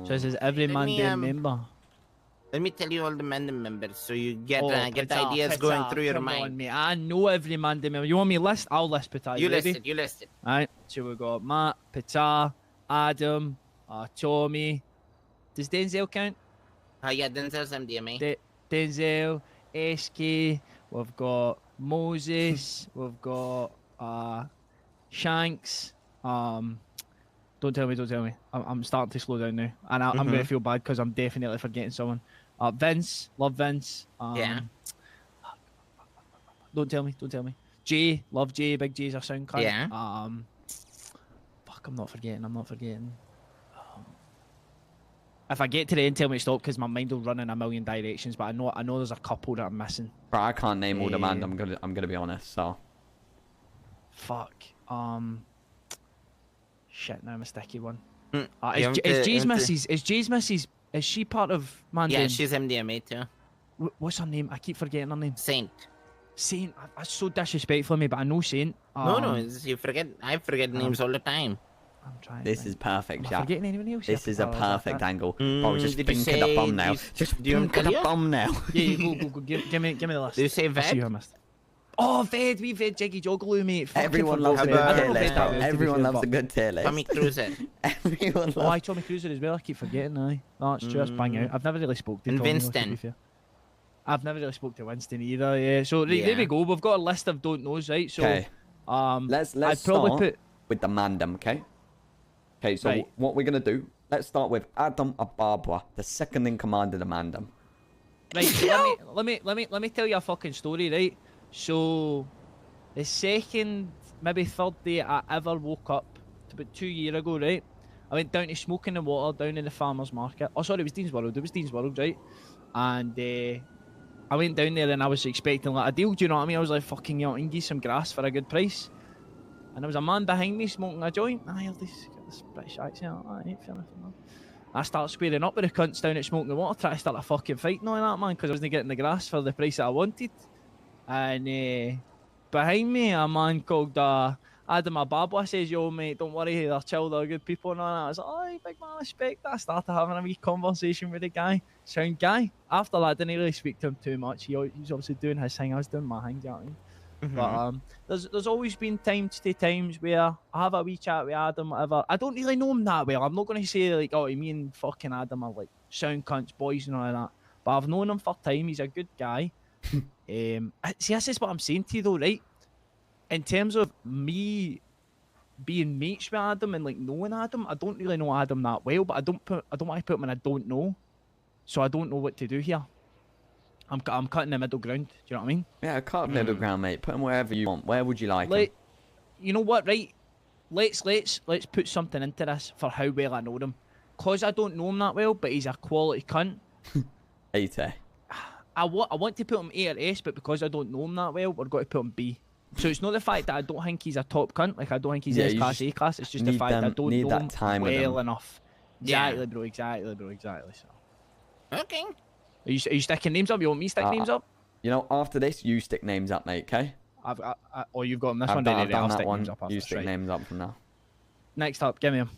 So it says every Mandem member. Let me tell you all the Mandem members, so you get Petar, the ideas going through your come mind. on, mate. I know every Mandem member. You want me to list? I'll list Petar. You ready? list it. You list it. All right. So we got Matt, Petar, Adam, Tommy. Does Denzel count? Yeah, Denzel's MDMA. Denzel, SK. We've got Moses. We've got Shanks. Don't tell me. I'm starting to slow down now, and I'm gonna feel bad because I'm definitely forgetting someone. Vince, love Vince. Yeah. Don't tell me. Jay, love Jay. Big Jay's a sound cunt. Yeah. Fuck, I'm not forgetting. If I get to the end, tell me to stop because my mind will run in a million directions. But I know there's a couple that I'm missing. Bro, I can't name all the man. I'm gonna be honest. So. Fuck. Shit, now I'm a sticky one. Is Jay's missus? Is she part of Mandem? Yeah, she's MDMA too. What's her name? I keep forgetting her name. Saint. That's so disrespectful of me, but I know Saint. No, you forget. I forget names all the time. I'm trying. This is perfect, Jack. Forgetting anyone else? This is a perfect angle. Bro, just did you think of the bum now. Just think of the bum now. Yeah, go. Give me the list. Do you say I'll see who I Ved? missed. Oh, Ved, we Ved Jiggy Joggalo, mate. Fuck, Everyone I loves a forgot good Ved. tier list, bro. Everyone loves a good tier list. Tommy Cruiser. Everyone Oh, loves. Tommy Cruiser as well. I keep forgetting. Aye, no, it's true. That's bang out. I've never really spoke to And Tommy, Winston. to be fair. I've never really spoke to Winston either. Yeah. So there we go. We've got a list of don't knows, right? So Okay. let's Let's probably start put with the Mandem, okay? Okay, so Right. what we're gonna do? Let's start with Adam Ababwa, the second in command of the Mandem. right. let me tell you a fucking story, right? So the second, maybe third day I ever woke up, about 2 years ago, right? I went down to Smoking the Water down in the farmer's market. Oh, sorry, it was Dean's World. It was Dean's World, right? And I went down there and I was expecting like a deal. Do you know what I mean? I was like, fucking, you know, I can get some grass for a good price. And there was a man behind me smoking a joint. And I heard this British accent. Alright, fair enough. I start squaring up with the cunts down at Smoking the Water, trying to start a fucking fight and all that, man, because I wasn't getting the grass for the price that I wanted. And behind me, a man called Adam Ababwa says, yo, mate, don't worry, they're chill, they're good people and all that. I was like, oh, big man, respect that. I started having a wee conversation with the guy. Sound guy. After that, I didn't really speak to him too much. He was obviously doing his thing, I was doing my thing, do you know what I mean? But there's always been times where I have a wee chat with Adam, whatever. I don't really know him that well. I'm not going to say, like, oh, me and fucking Adam are, like, sound cunts, boys and all that. But I've known him for time. He's a good guy. See, this is what I'm saying to you, though, right? In terms of me being mates with Adam and like knowing Adam, I don't really know Adam that well, but I don't want to put him in I don't know, so I don't know what to do here. I'm cutting the middle ground. Do you know what I mean? Yeah, cut middle ground, mate. Put him wherever you want. Where would you like him? You know what, right? Let's put something into this for how well I know him, cause I don't know him that well, but he's a quality cunt. 80. I want to put him A or S, but because I don't know him that well, we're going to put him B. So it's not the fact that I don't think he's a top cunt, like I don't think he's S class, A class. It's just the fact that I don't know him well enough. Exactly, bro. Exactly. So. Okay. Are you sticking names up? You want me to stick names up? You know, after this, you stick names up, mate. Okay. You've got this I've one. done I'll that stick one. names up. You stick names up from now. Next up, give me him.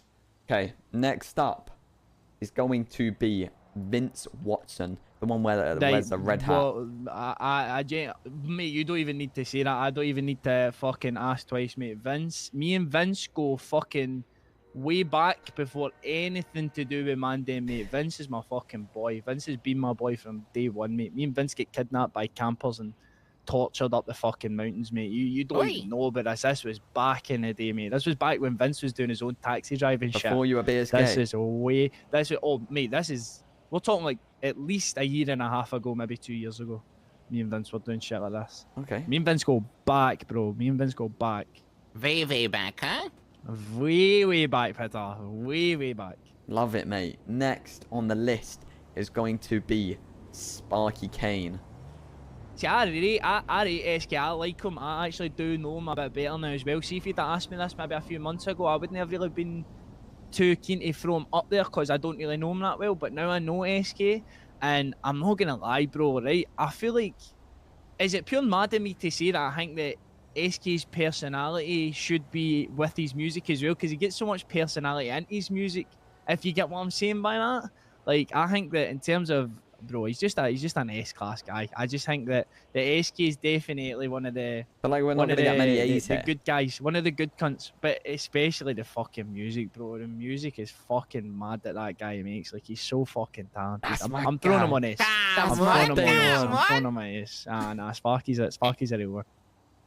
Okay. Next up is going to be Vince Watson. The one where wears the red hat. Well, mate, you don't even need to say that. I don't even need to fucking ask twice, mate. Me and Vince go fucking way back before anything to do with Mandem, mate. Vince is my fucking boy. Vince has been my boy from day one, mate. Me and Vince get kidnapped by campers and tortured up the fucking mountains, mate. You don't even know about this. This was back in the day, mate. This was back when Vince was doing his own taxi driving shit. Before you were BSK. We're talking like at least a year and a half ago, maybe 2 years ago. Me and Vince were doing shit like this. Okay. Me and Vince go back, bro. Me and Vince go back. Way, way back, huh? Way, way back, Petar. Way, way back. Love it, mate. Next on the list is going to be Sparky Kane. See, I rate SK. I like him. I actually do know him a bit better now as well. See, if you'd asked me this maybe a few months ago, I wouldn't have really been too keen to throw him up there because I don't really know him that well. But now I know SK, and I'm not gonna lie, bro. Right? I feel like, is it pure mad of me to say that I think that SK's personality should be with his music as well, because he gets so much personality in his music, If you get what I'm saying by that, like I think that in terms of bro, he's just an S-class guy. I just think that the SK is definitely one of the But like we're not one of gonna get many A's the here. good guys, one of the good cunts, but especially the fucking music, bro. The music is fucking mad that guy makes. Like he's so fucking talented. That's my I'm throwing him guy. on S. Come I'm throwing him on S. on, I'm throwing him on S. Nah, Sparky's a real one.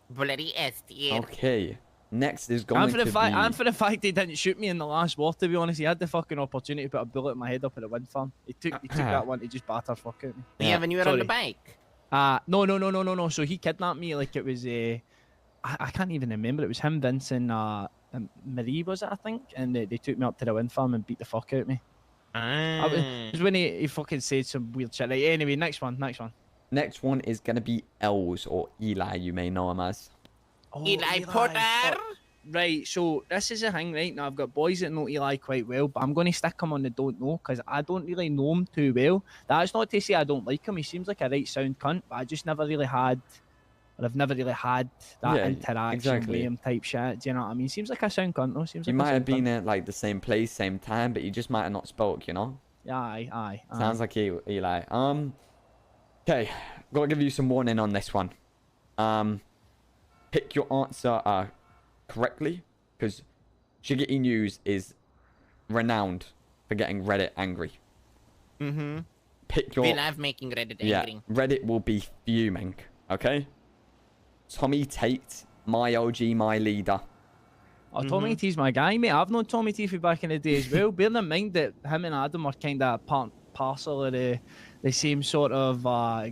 Bloody S tier. Okay. Next is going And for to the fact, be. and for the fact he didn't shoot me in the last war, to be honest, he had the fucking opportunity to put a bullet in my head up at the wind farm. He took that one to just batter fuck out me. Yeah, when you were on the bike. No. So he kidnapped me like it was I can't even remember. It was him, Vincent, and Marie was it, I think, and they took me up to the wind farm and beat the fuck out of me. It was when he fucking said some weird shit. Like, anyway, next one. Next one is gonna be Els or Eli. You may know him as. Oh, Eli Potter. Right, so this is the thing, right? Now, I've got boys that know Eli quite well, but I'm going to stick him on the don't know because I don't really know him too well. That's not to say I don't like him. He seems like a right sound cunt, but I just never really had, or I've never really had that interaction with him type shit. Do you know what I mean? Seems like a sound cunt, though. Seems You like might a have sound been cunt. at like the same place, same time, but you just might have not spoke, you know? Yeah, aye. Sounds like Eli. Okay, gotta give you some warning on this one. Pick your answer correctly, because Shiggity News is renowned for getting Reddit angry. Pick your... We love making Reddit angry. Yeah, Reddit will be fuming, okay? Tommy Tate, my OG, my leader. Oh, Tommy T's my guy, mate. I've known Tommy T for back in the day as well. Bear in mind that him and Adam are kind of part and parcel of the same sort of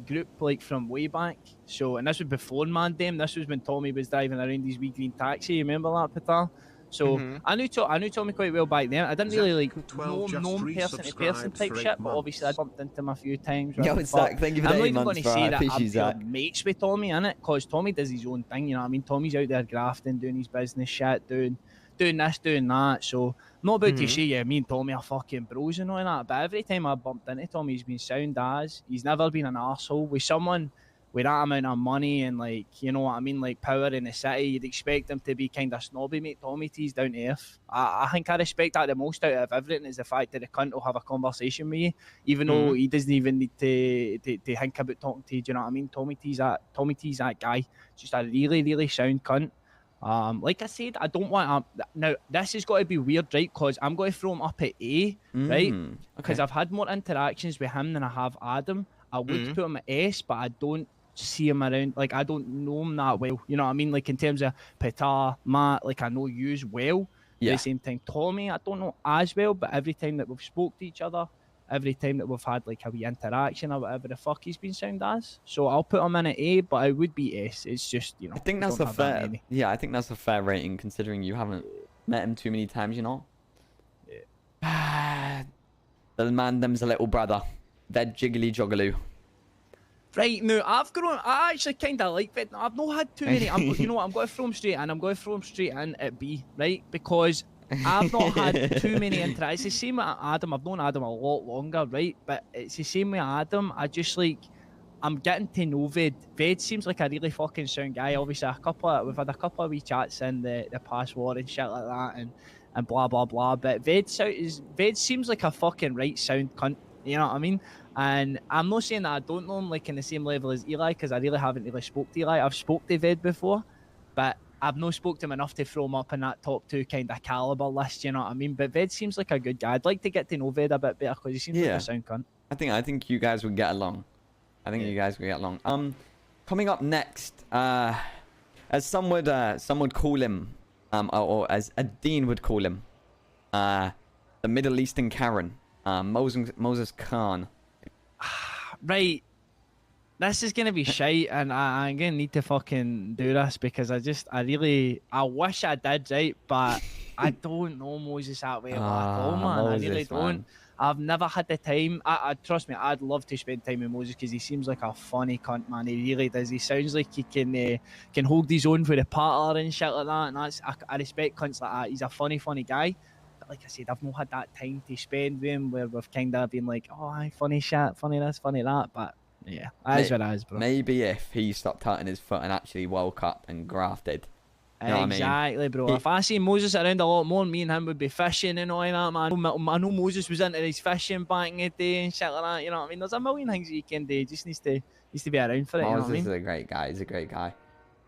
group, like from way back. So, and this was before Mandem. This was when Tommy was driving around his wee green taxi. You remember that, Petar? So I knew Tommy quite well back then. I didn't really like know him person to person type shit, but obviously I bumped into him a few times. Right? Yo, Zach, thank you for the 8 months, bro. I'm not even going to say I that appreciate I'm Zach. pure mates with Tommy, innit? Because Tommy does his own thing, you know what I mean? Tommy's out there grafting, doing his business shit, doing this, doing that. So I'm not about to say, yeah, me and Tommy are fucking bros and all that, but every time I bumped into Tommy, he's been sound as. He's never been an arsehole. With someone with that amount of money and, like, you know what I mean, like power in the city, you'd expect him to be kind of snobby, mate. Tommy T's down to earth. I think I respect that the most out of everything is the fact that the cunt will have a conversation with you, even though he doesn't even need to think about talking to you. Do you know what I mean? Tommy T's that guy. Just a really, really sound cunt. Like I said, I don't want now this has got to be weird, right? Because I'm going to throw him up at A, right? Because I've had more interactions with him than I have Adam. I would put him at S, but I don't see him around. Like, I don't know him that well. You know what I mean? Like, in terms of Petar, Matt, like, I know yous well. Yeah. At the same time, Tommy, I don't know as well, but every time that we've spoke to each other, every time that we've had, like, a wee interaction or whatever the fuck he's been sound as. So I'll put him in at A, but I would be S. It's just, you know. I think that's a fair... Yeah, I think that's a fair rating, considering you haven't met him too many times, you know? Yeah. The Mandem's a little brother. They're jiggly joggaloo. Right, now, I actually kind of like it. I've not had too many. You know what, I'm going to throw him straight in. I'm going to throw him straight in at B, right? Because I've not had too many interactions. It's the same with Adam. I've known Adam a lot longer, right? But it's the same with Adam. I'm getting to know Ved. Ved seems like a really fucking sound guy. Obviously, we've had a couple of wee chats in the past war and shit like that and blah, blah, blah. But Ved seems like a fucking right sound cunt. You know what I mean? And I'm not saying that I don't know him like in the same level as Eli, because I really haven't really spoke to Eli. I've spoke to Ved before, but I've not spoke to him enough to throw him up in that top 2 kind of caliber list, you know what I mean? But Ved seems like a good guy. I'd like to get to know Ved a bit better because he seems like a sound cunt. I think you guys would get along. You guys would get along. Coming up next, as some would call him, or as a dean would call him, the Middle Eastern Karen, Moses Khan. Right, this is gonna be shite, and I'm gonna need to fucking do this because I wish I did, right? But I don't know Moses that way at all, man. I really don't. Man. I've never had the time. I trust me, I'd love to spend time with Moses because he seems like a funny cunt, man. He really does. He sounds like he can hold his own for the patter and shit like that. And I respect cunts like that. He's a funny guy. Like I said, I've not had that time to spend with him where we've kind of been like, oh, aye, funny shit, funny this, funny that. But yeah, that is what it is, bro. Maybe if he stopped hurting his foot and actually woke up and grafted, You know what I mean? Exactly, bro. If I see Moses around a lot more, me and him would be fishing and all that, man. I know Moses was into his fishing back in the day and shit like that. You know what I mean? There's a million things you can do. He just needs to be around for it. You know what I Moses mean? is a great guy. He's a great guy.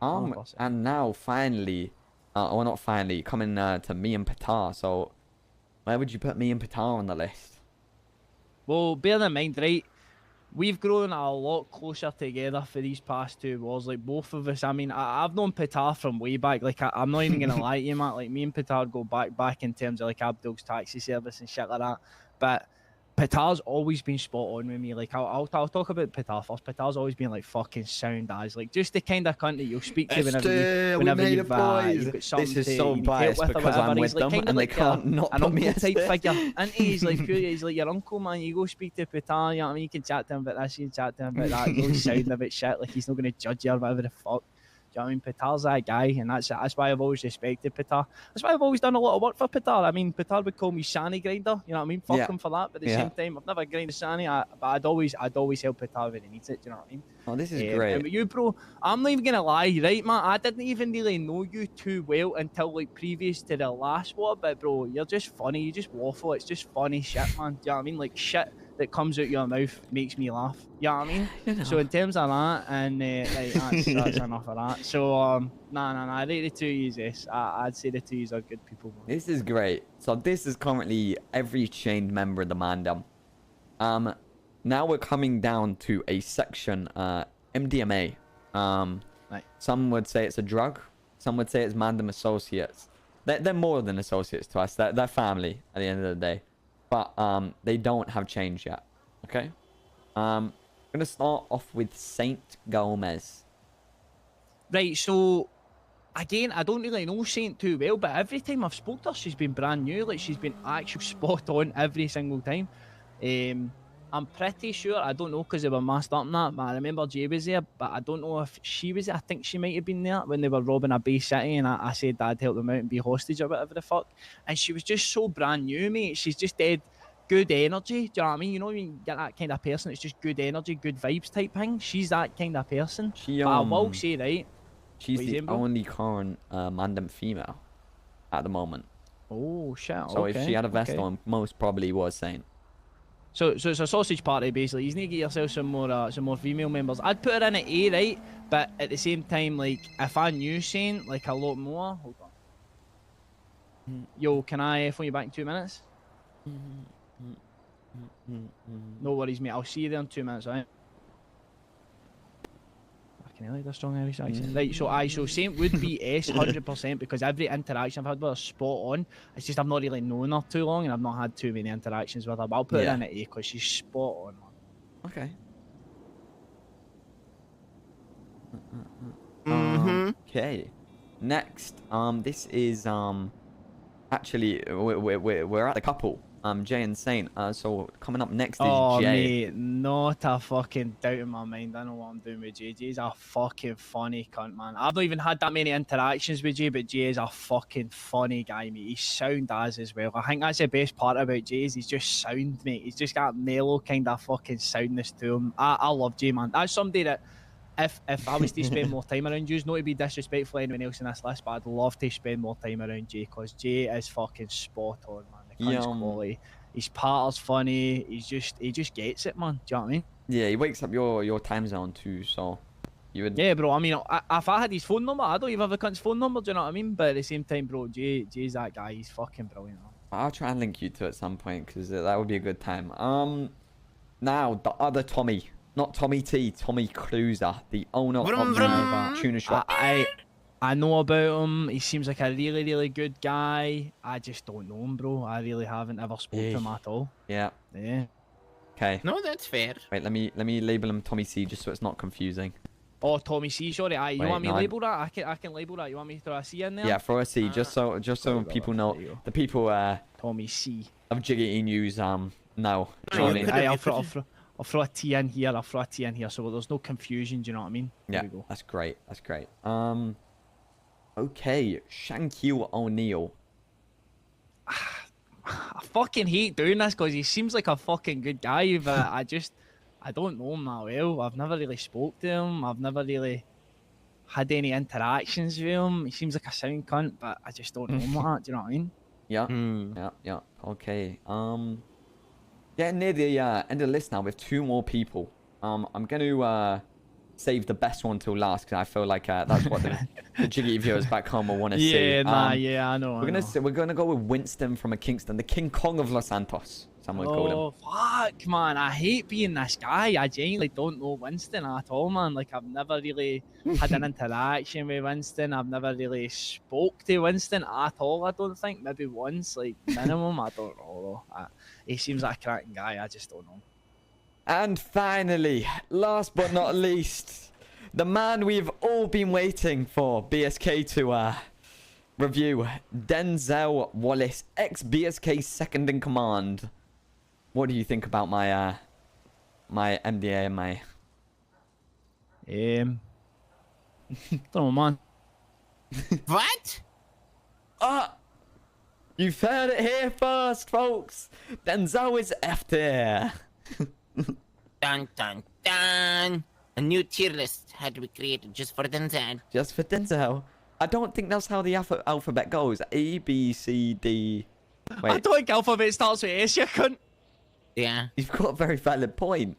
100%. And now finally, well, not finally, coming to me and Petar. So, where would you put me and Petar on the list? Well, bear in mind, right? We've grown a lot closer together for these past 2 wars. Like, both of us, I mean, I've known Petar from way back. Like, I'm not even going to lie to you, Matt. Like, me and Petar go back in terms of, like, Abdul's taxi service and shit like that. But Petar's always been spot on with me. Like, I'll talk about Petar first. Petar's always been, like, fucking sound as. Like, just the kind of cunt that you'll speak to whenever you've got something this is so biased because I'm with them and they can't not put me as type figure. And he's like pure, he's like your uncle, man. You go speak to Petar, you know what I mean? You can chat to him about this, you can chat to him about that. You always sound about shit, like he's not going to judge you or whatever the fuck. Do you know what I mean? Petar's that guy, and that's why I've always respected Petar. That's why I've always done a lot of work for Petar. I mean, Petar would call me Shani grinder. You know what I mean? Fuck him for that. But at the same time, I've never grinded Shani. But I'd always help Petar when he needs it. Do you know what I mean? Oh, this is great. And with you, bro, I'm not even gonna lie, right, man? I didn't even really know you too well until like previous to the last one. But bro, you're just funny. You just waffle. It's just funny shit, man. Do you know what I mean? Like shit that comes out your mouth makes me laugh. You know what I mean? You know. So in terms of that, and like, that's enough of that. So nah, I rate the 2 of yous. I'd say the 2 of yous are good people. Man. This is great. So this is currently every chained member of the Mandem. Now we're coming down to a section, MDMA. Right. Some would say it's a drug. Some would say it's Mandem associates. They're more than associates to us. They're family at the end of the day. But they don't have changed yet. Okay? I'm going to start off with Saint Gomez. Right, so again, I don't really know Saint too well, but every time I've spoke to her, she's been brand new. Like, she's been actually spot on every single time. I'm pretty sure, I don't know because they were masked up and that, but I remember Jay was there, but I don't know if she was there. I think she might have been there when they were robbing a base city, and I said I'd help them out and be hostage or whatever the fuck. And she was just so brand new, mate. She's just dead good energy. Do you know what I mean? You know when you get that kind of person, it's just good energy, good vibes type thing. She's that kind of person. But I will say, right, she's the only current Mandem female at the moment. Oh shit. So if she had a vest on, most probably was Saint. So it's a sausage party basically. You need to get yourself some more female members. I'd put her in at A, right? But at the same time, like if I knew Saint like a lot more, hold on. Yo, can I phone you back in 2 minutes? No worries, mate. I'll see you there in 2 minutes, right? I can this strong Irish accent. Right, so Saint would be S 100% because every interaction I've had with her is spot on. It's just I've not really known her too long and I've not had too many interactions with her. But I'll put her in at A because she's spot on, man. Okay. Okay. Next, this is actually we're at the couple. Jay and Saint. So coming up next is Jay. Oh, mate, not a fucking doubt in my mind. I know what I'm doing with Jay. Jay's a fucking funny cunt, man. I've not even had that many interactions with Jay, but Jay is a fucking funny guy, mate. He's sound as well. I think that's the best part about Jay is he's just sound, mate. He's just got mellow kind of fucking soundness to him. I love Jay, man. That's somebody that if I was to spend more time around you, not to be disrespectful to anyone else in this list, but I'd love to spend more time around Jay because Jay is fucking spot on, man. The cunt's quality. His partner's funny. He just gets it, man. Do you know what I mean? Yeah, he wakes up your time zone too, so you would. Yeah, bro. I mean, if I had his phone number, I don't even have the cunt's phone number. Do you know what I mean? But at the same time, bro, Jay's that guy. He's fucking brilliant, man. I'll try and link you to at some point because that would be a good time. Now the other Tommy. Not Tommy T, Tommy Cruiser, the owner of the tuna shop. I know about him. He seems like a really, really good guy. I just don't know him, bro. I really haven't ever spoken to him at all. Yeah. Yeah. Okay. No, that's fair. Wait, let me label him Tommy C just so it's not confusing. Oh, Tommy C. Sorry, you want me to label that? I can label that. You want me to throw a C in there? Yeah, throw a C just so people know. The people Tommy C. of Jiggity News know. I'll throw a T in here. I'll throw a T in here so there's no confusion. Do you know what I mean? Yeah, that's great. That's great. Okay, Shaquille O'Neal. I fucking hate doing this because he seems like a fucking good guy, but I don't know him that well. I've never really spoke to him. I've never really had any interactions with him. He seems like a sound cunt, but I just don't know him like that. Do you know what I mean? Yeah. Yeah. Okay. Getting near the end of the list now with 2 more people. I'm going to save the best one till last because I feel like that's what the jiggy viewers back home will want to see. Yeah, I know. We're gonna go with Winston from a Kingston, the King Kong of Los Santos. Some would call him. Oh fuck, man! I hate being this guy. I genuinely don't know Winston at all, man. Like I've never really had an interaction with Winston. I've never really spoke to Winston at all. I don't think maybe once, like minimum. I don't know though. He seems like a cracking guy. I just don't know. And finally, last but not least, the man we've all been waiting for BSK to review, Denzel Wallace, ex-BSK second in command. What do you think about my my MDMA? Don't know, man. What? You've heard it here first, folks. Denzel is F tier. Dun dun dun. A new tier list had to be created just for Denzel. Just for Denzel. I don't think that's how the alphabet goes. A, B, C, D. Wait. I don't think alphabet starts with S, you cunt. Yeah. You've got a very valid point.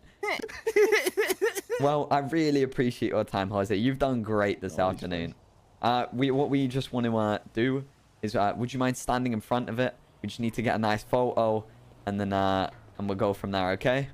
Well, I really appreciate your time, Jose. You've done great this afternoon. What we just want to do is, would you mind standing in front of it? We just need to get a nice photo, and then and we'll go from there, okay?